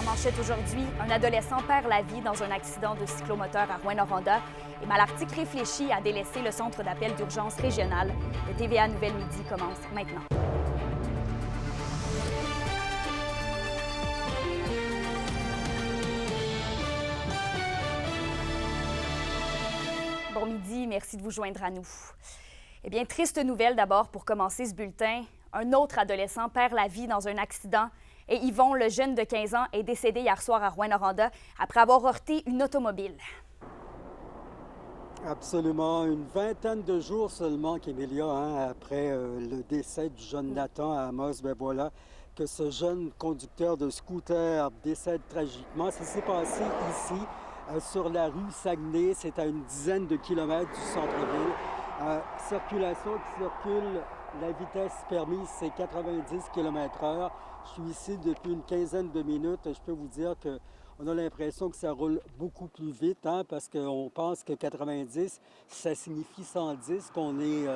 En manchette aujourd'hui, un adolescent perd la vie dans un accident de cyclomoteur à Rouyn-Noranda et Malartic réfléchit à délaisser le centre d'appel d'urgence régional. Le TVA Nouvelle Midi commence maintenant. Bon midi, merci de vous joindre à nous. Eh bien, triste nouvelle d'abord pour commencer ce bulletin. Un autre adolescent perd la vie dans un accident. Et Yvon, le jeune de 15 ans, est décédé hier soir à Rouyn-Noranda après avoir heurté une automobile. Absolument. Une vingtaine de jours seulement, Kémélia, après le décès du jeune Nathan à Amos, ben voilà que ce jeune conducteur de scooter décède tragiquement. Ça s'est passé ici, sur la rue Saguenay. C'est à une dizaine de kilomètres du centre-ville. Circulation qui circule, la vitesse permise, c'est 90 km/h. Je suis ici depuis une quinzaine de minutes. Je peux vous dire qu'on a l'impression que ça roule beaucoup plus vite, parce qu'on pense que 90, ça signifie 110, qu'on est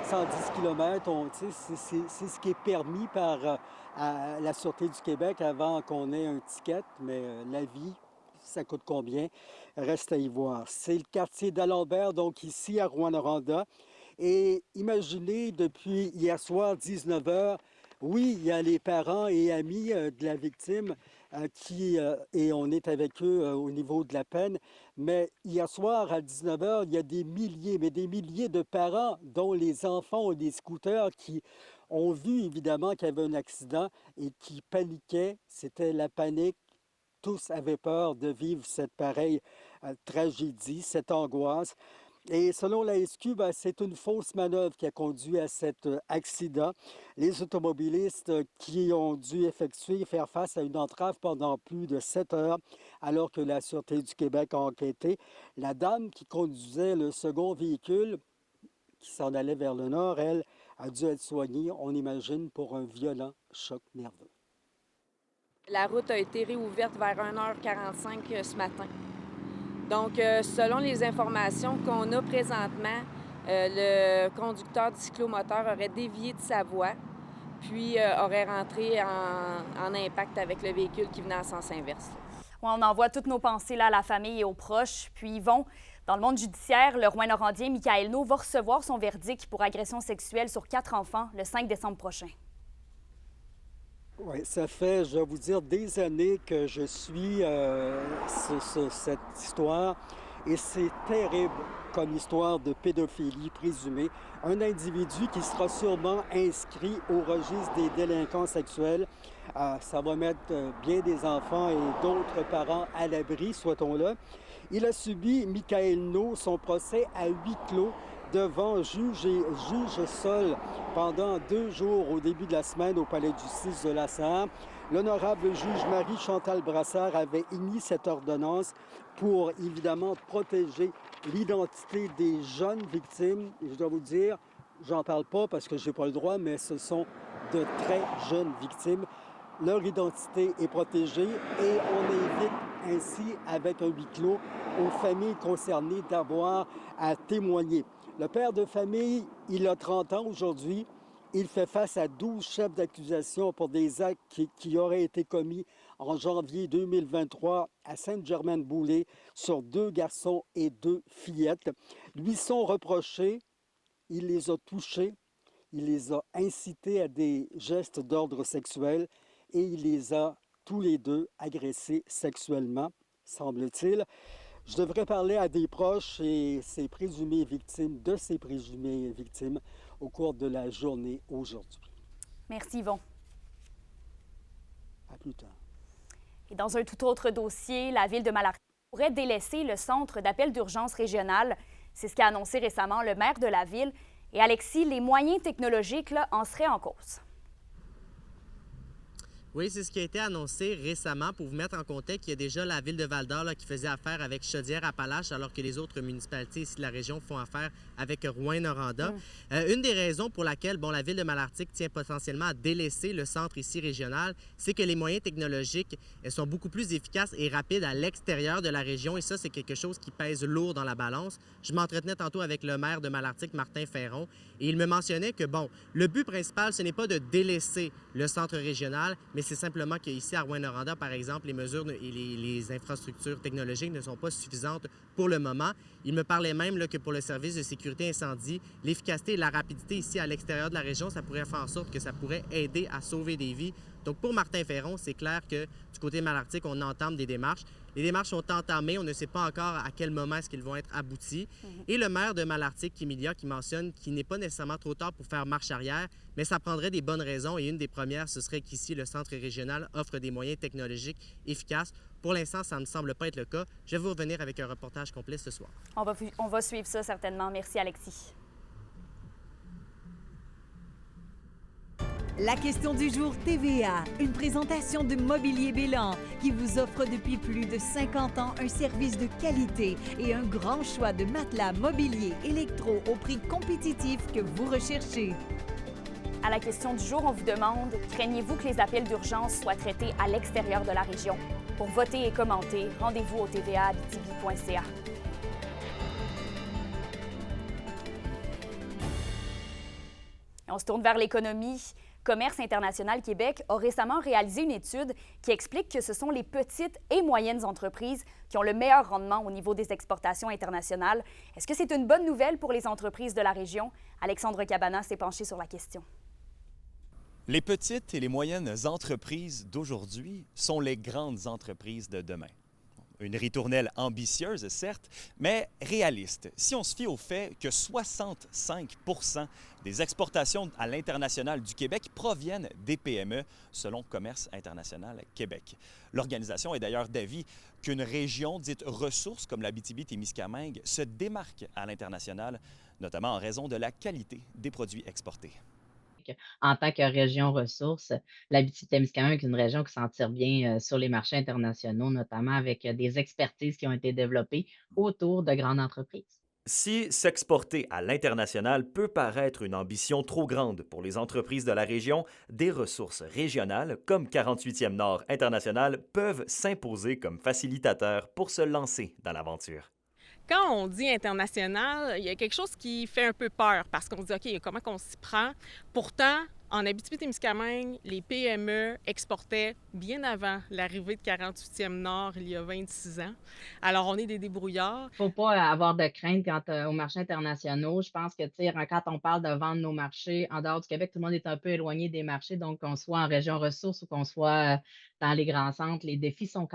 110 km. C'est ce qui est permis par la Sûreté du Québec avant qu'on ait un ticket, mais la vie, ça coûte combien? Reste à y voir. C'est le quartier d'Alembert, donc ici à Rouyn-Noranda. Et imaginez, depuis hier soir, 19 heures, oui, il y a les parents et amis de la victime et on est avec eux au niveau de la peine. Mais hier soir, à 19 heures, il y a des milliers, mais des milliers de parents, dont les enfants ont des scooters, qui ont vu évidemment qu'il y avait un accident et qui paniquaient. C'était la panique. Tous avaient peur de vivre cette pareille tragédie, cette angoisse. Et selon la SQ, c'est une fausse manœuvre qui a conduit à cet accident. Les automobilistes qui ont dû faire face à une entrave pendant plus de 7 heures, alors que la Sûreté du Québec a enquêté. La dame qui conduisait le second véhicule, qui s'en allait vers le nord, elle, a dû être soignée, on imagine, pour un violent choc nerveux. La route a été réouverte vers 1h45 ce matin. Donc, selon les informations qu'on a présentement, le conducteur du cyclomoteur aurait dévié de sa voie, puis aurait rentré en impact avec le véhicule qui venait en sens inverse. Ouais, on envoie toutes nos pensées là, à la famille et aux proches. Puis Yvon, dans le monde judiciaire, le Rouyn-Norandien Michael No va recevoir son verdict pour agression sexuelle sur 4 enfants le 5 décembre prochain. Oui, ça fait, je vais vous dire, des années que je suis cette histoire et c'est terrible comme histoire de pédophilie présumée. Un individu qui sera sûrement inscrit au registre des délinquants sexuels. Ça va mettre bien des enfants et d'autres parents à l'abri, souhaitons-le. Il a subi, Michael No, son procès à huis clos devant juge seul pendant 2 jours au début de la semaine au Palais de justice de la Sarre. L'honorable juge Marie-Chantal Brassard avait émis cette ordonnance pour, évidemment, protéger l'identité des jeunes victimes. Et je dois vous dire, j'en parle pas parce que je n'ai pas le droit, mais ce sont de très jeunes victimes. Leur identité est protégée et on évite ainsi, avec un huis clos, aux familles concernées d'avoir à témoigner. Le père de famille, il a 30 ans aujourd'hui. Il fait face à 12 chefs d'accusation pour des actes qui auraient été commis en janvier 2023 à Sainte-Germaine-Boulay sur 2 garçons et 2 fillettes. Lui sont reprochés, il les a touchés, il les a incités à des gestes d'ordre sexuel et il les a tous les 2 agressés sexuellement, semble-t-il. Je devrais parler à des proches et ces présumées victimes, de ces présumées victimes, au cours de la journée aujourd'hui. Merci Yvon. À plus tard. Et dans un tout autre dossier, la ville de Malartic pourrait délaisser le centre d'appel d'urgence régional. C'est ce qu'a annoncé récemment le maire de la ville. Et Alexis, les moyens technologiques là, en seraient en cause. Oui, c'est ce qui a été annoncé récemment. Pour vous mettre en contexte, il y a déjà la ville de Val-d'Or qui faisait affaire avec Chaudière-Appalaches, alors que les autres municipalités ici de la région font affaire avec Rouyn-Noranda. Une des raisons pour laquelle la ville de Malartic tient potentiellement à délaisser le centre ici régional, c'est que les moyens technologiques sont beaucoup plus efficaces et rapides à l'extérieur de la région. Et ça, c'est quelque chose qui pèse lourd dans la balance. Je m'entretenais tantôt avec le maire de Malartic, Martin Ferron, et il me mentionnait que, le but principal, ce n'est pas de délaisser le centre régional, mais mais c'est simplement qu'ici, à Rouyn-Noranda, par exemple, les mesures et les infrastructures technologiques ne sont pas suffisantes pour le moment. Il me parlait même là, que pour le service de sécurité incendie, l'efficacité et la rapidité ici à l'extérieur de la région, ça pourrait faire en sorte que ça pourrait aider à sauver des vies. Donc, pour Martin Ferron, c'est clair que du côté Malartic, on entame des démarches. Les démarches sont entamées. On ne sait pas encore à quel moment est-ce qu'ils vont être aboutis. Et le maire de Malartic, Emilia, qui mentionne qu'il n'est pas nécessairement trop tard pour faire marche arrière, mais ça prendrait des bonnes raisons. Et une des premières, ce serait qu'ici, le centre régional offre des moyens technologiques efficaces. Pour l'instant, ça ne semble pas être le cas. Je vais vous revenir avec un reportage complet ce soir. On va suivre ça certainement. Merci, Alexis. La question du jour TVA, une présentation de Mobilier Bélan qui vous offre depuis plus de 50 ans un service de qualité et un grand choix de matelas, mobilier, électro au prix compétitif que vous recherchez. À la question du jour, on vous demande « Craignez-vous que les appels d'urgence soient traités à l'extérieur de la région? » Pour voter et commenter, rendez-vous au tva.abitibi.ca. On se tourne vers l'économie. Commerce international Québec a récemment réalisé une étude qui explique que ce sont les petites et moyennes entreprises qui ont le meilleur rendement au niveau des exportations internationales. Est-ce que c'est une bonne nouvelle pour les entreprises de la région? Alexandre Cabana s'est penché sur la question. Les petites et les moyennes entreprises d'aujourd'hui sont les grandes entreprises de demain. Une ritournelle ambitieuse, certes, mais réaliste. Si on se fie au fait que 65 % des exportations à l'international du Québec proviennent des PME, selon Commerce international Québec. L'organisation est d'ailleurs d'avis qu'une région dite ressource comme l'Abitibi-Témiscamingue se démarque à l'international, notamment en raison de la qualité des produits exportés. En tant que région ressource, l'Abitibi-Témiscamingue est une région qui s'en tire bien sur les marchés internationaux, notamment avec des expertises qui ont été développées autour de grandes entreprises. Si s'exporter à l'international peut paraître une ambition trop grande pour les entreprises de la région, des ressources régionales comme 48e Nord International peuvent s'imposer comme facilitateurs pour se lancer dans l'aventure. Quand on dit international, il y a quelque chose qui fait un peu peur parce qu'on se dit, OK, comment on s'y prend? Pourtant, en Abitibi-Témiscamingue, les PME exportaient bien avant l'arrivée de 48e Nord, il y a 26 ans. Alors, on est des débrouillards. Il ne faut pas avoir de crainte quant aux marchés internationaux. Je pense que, quand on parle de vendre nos marchés en dehors du Québec, tout le monde est un peu éloigné des marchés. Donc, qu'on soit en région ressource ou qu'on soit dans les grands centres, les défis sont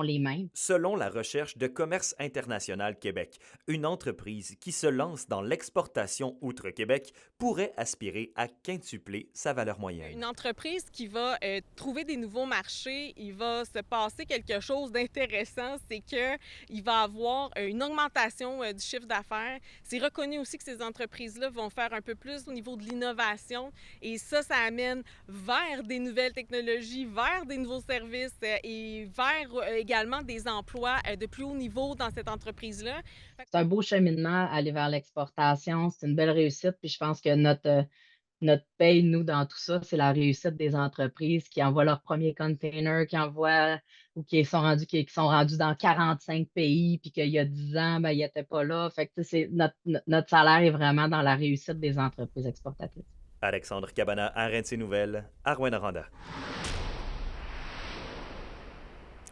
les mêmes. Selon la recherche de Commerce international Québec, une entreprise qui se lance dans l'exportation outre-Québec pourrait aspirer à quintupler sa valeur moyenne. Une entreprise qui va trouver des nouveaux marchés, il va se passer quelque chose d'intéressant, c'est qu'il va avoir une augmentation du chiffre d'affaires. C'est reconnu aussi que ces entreprises-là vont faire un peu plus au niveau de l'innovation et ça amène vers des nouvelles technologies, vers des nouveaux services et vers également des emplois de plus haut niveau dans cette entreprise-là. C'est un beau cheminement, aller vers l'exportation. C'est une belle réussite. Puis je pense que notre paye, nous, dans tout ça, c'est la réussite des entreprises qui envoient leur premier container, qui envoient ou qui sont rendus dans 45 pays, puis qu'il y a 10 ans, ils n'étaient pas là. Fait que notre salaire est vraiment dans la réussite des entreprises exportatrices. Alexandre Cabana, RNC Nouvelles, à Rouyn-Noranda.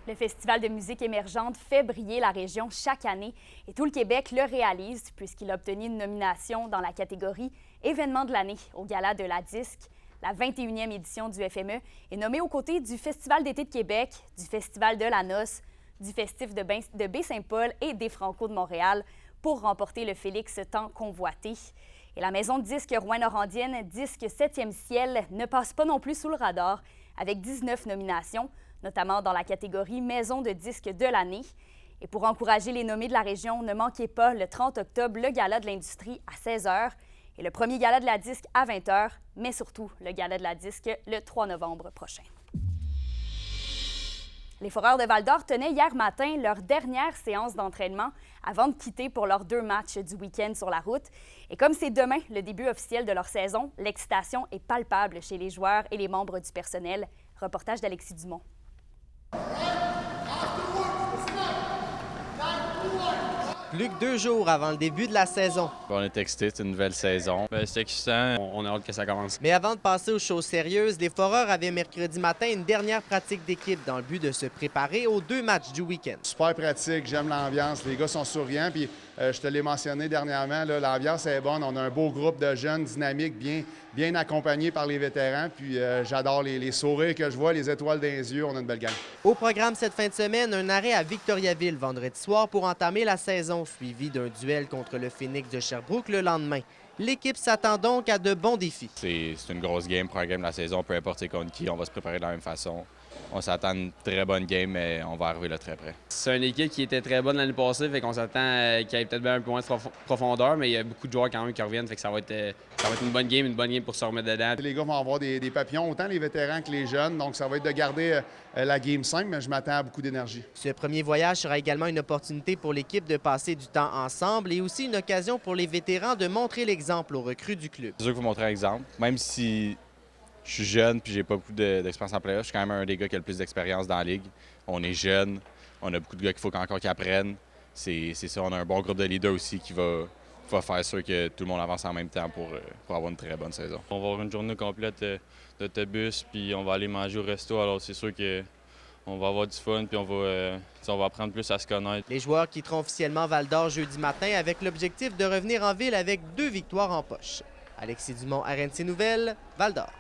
Le Festival de musique émergente fait briller la région chaque année et tout le Québec le réalise puisqu'il a obtenu une nomination dans la catégorie Événement de l'année au Gala de la Disque. La 21e édition du FME est nommée aux côtés du Festival d'été de Québec, du Festival de la Noce, du Festif de Baie-Saint-Paul et des Franco de Montréal pour remporter le Félix tant convoité. Et la maison de disques rouyn-norandienne Disque 7e ciel ne passe pas non plus sous le radar avec 19 nominations, notamment dans la catégorie Maison de disques de l'année. Et pour encourager les nommés de la région, ne manquez pas le 30 octobre le Gala de l'industrie à 16h et le premier Gala de la disque à 20h, mais surtout le Gala de la disque le 3 novembre prochain. Les Foreurs de Val-d'Or tenaient hier matin leur dernière séance d'entraînement avant de quitter pour leurs 2 matchs du week-end sur la route. Et comme c'est demain le début officiel de leur saison, l'excitation est palpable chez les joueurs et les membres du personnel. Reportage d'Alexis Dumont. Luc, 2 jours avant le début de la saison. On est excités, c'est une nouvelle saison. C'est excitant, on a hâte que ça commence. Mais avant de passer aux choses sérieuses, les Foreurs avaient mercredi matin une dernière pratique d'équipe dans le but de se préparer aux 2 matchs du week-end. Super pratique, j'aime l'ambiance, les gars sont souriants, puis je te l'ai mentionné dernièrement, l'ambiance est bonne, on a un beau groupe de jeunes dynamiques, bien accompagnés par les vétérans, puis j'adore les sourires que je vois, les étoiles dans les yeux, on a une belle gang. Au programme cette fin de semaine, un arrêt à Victoriaville vendredi soir pour entamer la saison, suivi d'un duel contre le Phoenix de Sherbrooke le lendemain. L'équipe s'attend donc à de bons défis. C'est une grosse game, première game de la saison, peu importe contre qui, on va se préparer de la même façon. On s'attend à une très bonne game, mais on va arriver là très près. C'est une équipe qui était très bonne l'année passée, fait qu'on s'attend qu'il y ait peut-être un peu moins de profondeur, mais il y a beaucoup de joueurs quand même qui reviennent, fait que ça va être une bonne game pour se remettre dedans. Les gars vont avoir des papillons, autant les vétérans que les jeunes, donc ça va être de garder la game simple, mais je m'attends à beaucoup d'énergie. Ce premier voyage sera également une opportunité pour l'équipe de passer du temps ensemble et aussi une occasion pour les vétérans de montrer l'exemple aux recrues du club. C'est sûr qu'il faut montrer un exemple, même si je suis jeune puis j'ai pas beaucoup d'expérience en play-off. Je suis quand même un des gars qui a le plus d'expérience dans la ligue. On est jeune, on a beaucoup de gars qu'il faut encore qu'ils apprennent. C'est ça, on a un bon groupe de leaders aussi qui va faire sûr que tout le monde avance en même temps pour avoir une très bonne saison. On va avoir une journée complète d'autobus puis on va aller manger au resto. Alors c'est sûr que on va avoir du fun puis on va apprendre plus à se connaître. Les joueurs quitteront officiellement Val-d'Or jeudi matin avec l'objectif de revenir en ville avec 2 victoires en poche. Alexis Dumont, RNC Nouvelles, Val-d'Or.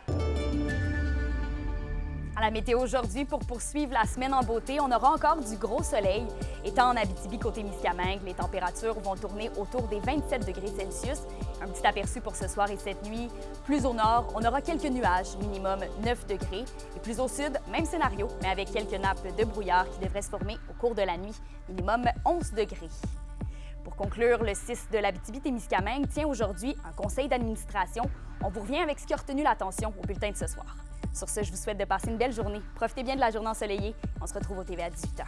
À la météo aujourd'hui, pour poursuivre la semaine en beauté, on aura encore du gros soleil. Étant en Abitibi côté Miscamingue, les températures vont tourner autour des 27 degrés Celsius. Un petit aperçu pour ce soir et cette nuit. Plus au nord, on aura quelques nuages, minimum 9 degrés. Et plus au sud, même scénario, mais avec quelques nappes de brouillard qui devraient se former au cours de la nuit, minimum 11 degrés. Pour conclure, le 6 de l'Abitibi-Témiscamingue tient aujourd'hui un conseil d'administration. On vous revient avec ce qui a retenu l'attention au bulletin de ce soir. Sur ce, je vous souhaite de passer une belle journée. Profitez bien de la journée ensoleillée. On se retrouve au TV à 18h.